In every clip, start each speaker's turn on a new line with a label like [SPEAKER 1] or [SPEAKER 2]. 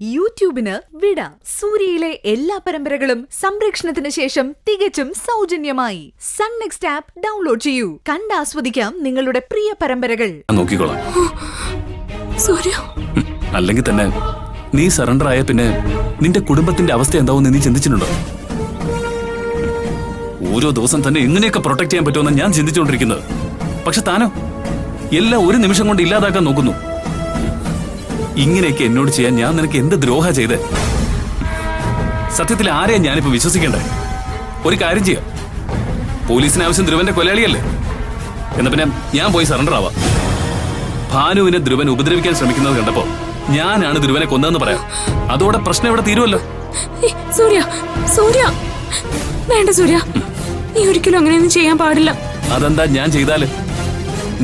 [SPEAKER 1] യൂട്യൂബിന് വിട. സൂര്യയിലെ എല്ലാ പരമ്പരകളും സംരക്ഷണത്തിന് ശേഷം തികച്ചും സൗജന്യമായി സൺ നെക്സ്റ്റ് ആപ്പ് ഡൗൺലോഡ് ചെയ്യൂ. കണ്ടാസ്വദിക്കാം നിങ്ങളുടെ പ്രിയ പരമ്പരകൾ.
[SPEAKER 2] നോക്കിക്കോളാം.
[SPEAKER 3] സൂര്യ,
[SPEAKER 2] അല്ലെങ്കിൽ തന്നെ നീ സറണ്ടർ ആയ പിന്നെ നിന്റെ കുടുംബത്തിന്റെ അവസ്ഥ എന്താവും നീ ചിന്തിച്ചിട്ടുണ്ടോ? ഓരോ ദിവസം തന്നെ എങ്ങനെയൊക്കെ പ്രൊട്ടക്ട് ചെയ്യാൻ പറ്റുമെന്ന് ഞാൻ ചിന്തിച്ചുകൊണ്ടിരിക്കുന്നത്. പക്ഷെ താനോ എല്ലാം ഒരു നിമിഷം കൊണ്ട് ഇല്ലാതാക്കാൻ നോക്കുന്നു. ഇങ്ങനെയൊക്കെ എന്നോട് ചെയ്യാൻ ഞാൻ നിനക്ക് എന്ത് ദ്രോഹ ചെയ്തേ? സത്യത്തിൽ ആരെയാ ഞാനിപ്പോ വിശ്വസിക്കണ്ടേ? ഒരു കാര്യം ചെയ്യാം, പോലീസിന് ആവശ്യം ധ്രുവന്റെ കൊലയാളിയല്ലേ? എന്നാ പിന്നെ ഞാൻ പോയി സറണ്ടർ ആവാം. ഭാനുവിനെ ധ്രുവൻ ഉപദ്രവിക്കാൻ ശ്രമിക്കുന്നത് കണ്ടപ്പോ ഞാനാണ് ധ്രുവനെ കൊന്നതെന്ന് പറയാം. അതോടെ പ്രശ്നം ഇവിടെ തീരുമല്ലോ.
[SPEAKER 3] സൂര്യ, സൂര്യ, വേണ്ട സൂര്യ, നീ ഒരിക്കലും അങ്ങനെയൊന്നും ചെയ്യാൻ പാടില്ല.
[SPEAKER 2] അതെന്താ ഞാൻ ചെയ്താല്?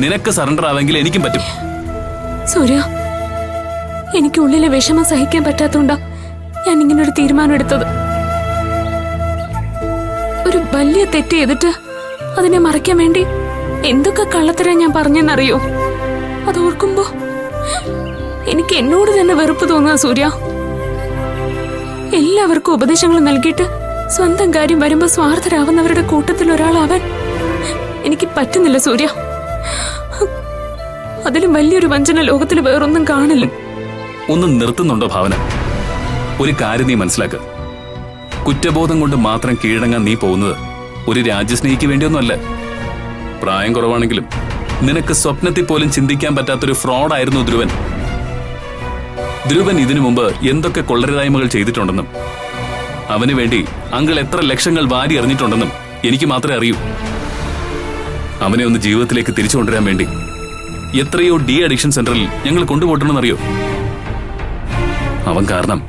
[SPEAKER 2] നിനക്ക് സറണ്ടർ ആവെങ്കിൽ എനിക്കും പറ്റും.
[SPEAKER 3] സൂര്യ, എനിക്ക് ഉള്ളിലെ വിഷമം സഹിക്കാൻ പറ്റാത്തോണ്ടാ ഞാൻ ഇങ്ങനൊരു തീരുമാനം എടുത്തത്. ഒരു വലിയ തെറ്റ് ചെയ്തിട്ട് അതിനെ മറയ്ക്കാൻ വേണ്ടി എന്തൊക്കെ കള്ളത്തരം ഞാൻ പറഞ്ഞെന്നറിയോ? അത് ഓർക്കുമ്പോ എനിക്ക് എന്നോട് തന്നെ വെറുപ്പ് തോന്നുക സൂര്യ. എല്ലാവർക്കും ഉപദേശങ്ങൾ നൽകിയിട്ട് സ്വന്തം കാര്യം വരുമ്പോ സ്വാർത്ഥരാവുന്നവരുടെ കൂട്ടത്തിൽ ഒരാളാവാൻ എനിക്ക് പറ്റുന്നില്ല സൂര്യ. അതിലും വലിയൊരു വഞ്ചന ലോകത്തിൽ വേറൊന്നും കാണില്ല.
[SPEAKER 2] ഒന്നും നിർത്തുന്നുണ്ടോ ഭാവന? ഒരു കാര്യം നീ മനസ്സിലാക്കുക, കുറ്റബോധം കൊണ്ട് മാത്രം കീഴടങ്ങാൻ നീ പോകുന്നത് ഒരു രാജ്യസ്നേഹിക്ക് വേണ്ടിയൊന്നുമല്ല. പ്രായം കുറവാണെങ്കിലും നിനക്ക് സ്വപ്നത്തിൽ പോലും ചിന്തിക്കാൻ പറ്റാത്തൊരു ഫ്രോഡായിരുന്നു ധ്രുവൻ. ധ്രുവൻ ഇതിനു മുമ്പ് എന്തൊക്കെ കൊള്ളരുതായ്മകൾ ചെയ്തിട്ടുണ്ടെന്നും അവന് വേണ്ടി അങ്കിൾ എത്ര ലക്ഷങ്ങൾ വാരി എറിഞ്ഞിട്ടുണ്ടെന്നും എനിക്ക് മാത്രമേ അറിയൂ. അവനെ ഒന്ന് ജീവിതത്തിലേക്ക് തിരിച്ചു കൊണ്ടുവരാൻ വേണ്ടി എത്രയോ ഡി അഡിക്ഷൻ സെന്ററിൽ ഞങ്ങൾ കൊണ്ടുപോയിട്ടുണ്ടെന്നറിയോ? അവൻ കാരണം